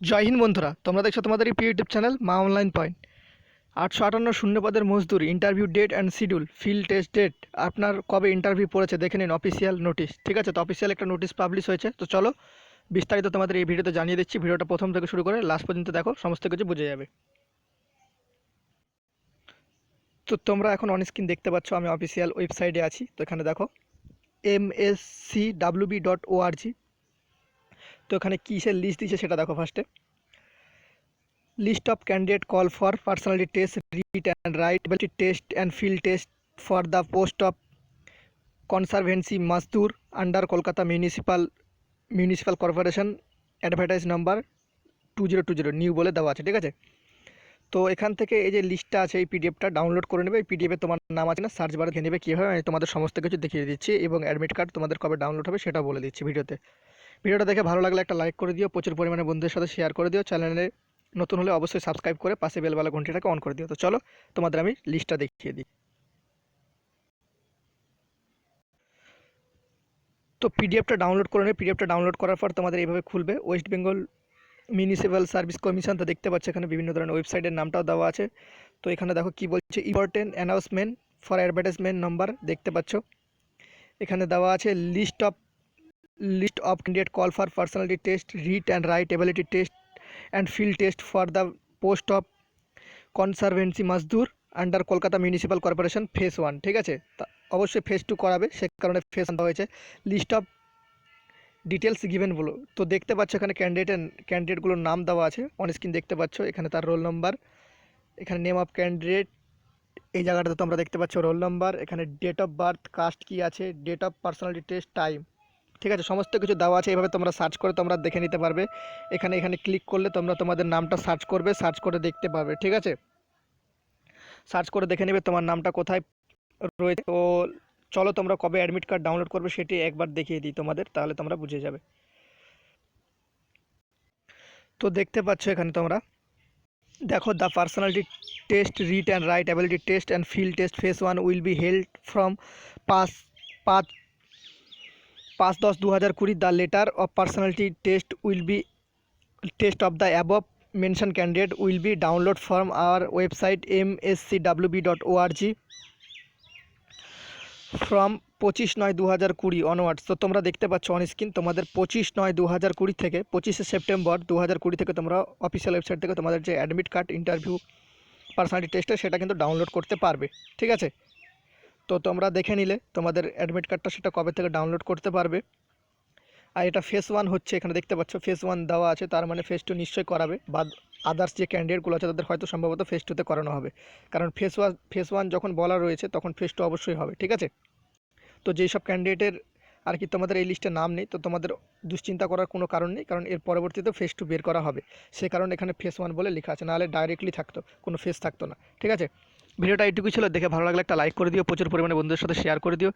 জয় হিন্দ বন্ধুরা, তোমরা দেখছো তোমাদের এই প্রিয় YouTube channel Maa online point. 858 শূন্য পদের মজদুর, interview date and schedule, field test date. আপনার কবে ইন্টারভিউ পড়েছে দেখে নিন অফিসিয়াল নোটিশ। ঠিক আছে, তো অফিসিয়াল একটা নোটিশ পাবলিশ হয়েছে। তো চলো বিস্তারিত তোমাদের এই ভিডিওতে জানিয়ে দিচ্ছি। ভিডিওটা প্রথম থেকে শুরু করে লাস্ট পর্যন্ত দেখো, সমস্ত কিছু বুঝে যাবে। তো তোমরা এখন অন স্ক্রিন দেখতে পাচ্ছ আমি অফিসিয়াল ওয়েবসাইটে আছি। তো এখানে দেখো mscwb.org। তো এখানে কিসের লিস্ট দিয়েছে সেটা দেখো ফার্স্টে। List of candidate call for personality test, read and write ability test and field test for the post of conservancy Mazdoor under Kolkata Municipal Corporation, advertise number 2020 new বলে দেওয়া আছে। ঠিক আছে, তো এখান থেকে এই যে লিস্টটা আছে এই পিডিএফটা ডাউনলোড করে নেবে। এই পিডিএফে তোমার নাম আছে না, সার্চ বারে দেখে নেবে কীভাবে। আমি তোমাদের সমস্ত কিছু দেখিয়ে দিচ্ছি এবং অ্যাডমিট কার্ড তোমাদের কবে ডাউনলোড হবে সেটাও বলে দিচ্ছি ভিডিওতে। ভিডিওটা দেখে ভালো লাগলে একটা লাইক করে দিও, প্রচুর পরিমাণে বন্ধুদের সাথে শেয়ার করে দিও। চ্যানেলে নতুন হলে অবশ্যই সাবস্ক্রাইব করে পাশে বেলবালা ঘন্টিটাকে অন করে দিও। তো চলো তোমাদের আমি লিস্টটা দেখিয়ে দিই। তো পিডিএফটা ডাউনলোড করে নেবে। পিডিএফটা ডাউনলোড করার পর তোমাদের এইভাবে খুলবে। West Bengal municipal service commission. তো দেখতে পাচ্ছ এখানে বিভিন্ন ধরনের ওয়েবসাইটের নামটাও দেওয়া আছে। তো এখানে দেখো কি বলছে, important announcement for advertisement number দেখতে পাচ্ছ। এখানে দেওয়া আছে list of candidate call for personality test, read and write ability test and field test for the post of conservancy mazdoor under Kolkata municipal corporation phase 1। ঠিক আছে, তা অবশ্যই ফেজ 2 করাবে, সে কারণে ফেজ 1 দেওয়া হয়েছে। লিস্ট অফ ডিটেলস গিভেন বলো। তো দেখতে পাচ্ছ এখানে ক্যান্ডিডেটগুলোর নাম দেওয়া আছে অন স্ক্রিন দেখতে পাচ্ছ। এখানে তার রোল নম্বর, এখানে নেম অফ ক্যান্ডিডেট, এই জায়গাটাতে তোমরা দেখতে পাচ্ছ রোল নম্বর, এখানে ডেট অফ বার্থ, কাস্ট কি আছে, date of personality test, time. ঠিক আছে, সমস্ত কিছু দেওয়া আছে। এভাবে তোমরা সার্চ করে তোমরা দেখে নিতে পারবে। এখানে ক্লিক করলে তোমরা তোমাদের নামটা সার্চ করবে, সার্চ করে দেখতে পারবে। ঠিক আছে, সার্চ করে দেখে নেবে তোমার নামটা কোথায় রয়েছে। তো চলো তোমরা কবে অ্যাডমিট কার্ড ডাউনলোড করবে সেটি একবার দেখিয়ে দিই তোমাদের, তাহলে তোমরা বুঝে যাবে। তো দেখতে পাচ্ছ এখানে তোমরা দেখো, the personality test, read and right ability test and field test phase 1 will be held from 5/10/2020। The letter of personality test will be test of the above mention candidate will be download from our website mscwb.org from 25/9/2020 onwards. তো তোমরা দেখতে পাচ্ছ on screen তোমাদের 25/9/2020 থেকে 25শে September 2020 থেকে তোমরা official website থেকে তোমাদের যে অ্যাডমিট কার্ড, ইন্টারভিউ, পার্সোনালিটি টেস্টে সেটা কিন্তু ডাউনলোড করতে পারবে। ঠিক আছে, তো তোমরা দেখে নিলে তোমাদের অ্যাডমিট কার্ডটা সেটা কবে থেকে ডাউনলোড করতে পারবে। আর এটা ফেজ 1 হচ্ছে, এখানে দেখতে পাচ্ছ ফেজ 1 দেওয়া আছে, তার মানে ফেজ 2 নিশ্চয়ই করাবে, বা আদার্স যে ক্যান্ডিডেটগুলো আছে তাদের হয়তো সম্ভবত ফেজ 2তে করানো হবে। কারণ ফেজ 1 যখন বলা রয়েছে তখন ফেজ 2 অবশ্যই হবে। ঠিক আছে, তো যেই সব ক্যান্ডিডেটের আর কি তোমাদের এই লিস্টে নাম নেই, তো তোমাদের দুশ্চিন্তা করার কোনো কারণ নেই, কারণ এর পরবর্তীতে ফেজ 2 বের করা হবে। সে কারণে এখানে ফেজ 1 বলে লেখা আছে, নাহলে ডাইরেক্টলি থাকতো, কোনো ফেজ থাকতো না। ঠিক আছে, ভিডিওটা এইটুকুই ছিল। দেখে ভালো লাগলে একটা লাইক করে দিও, প্রচুর পরিমাণে বন্ধুদের সাথে শেয়ার করে দিও।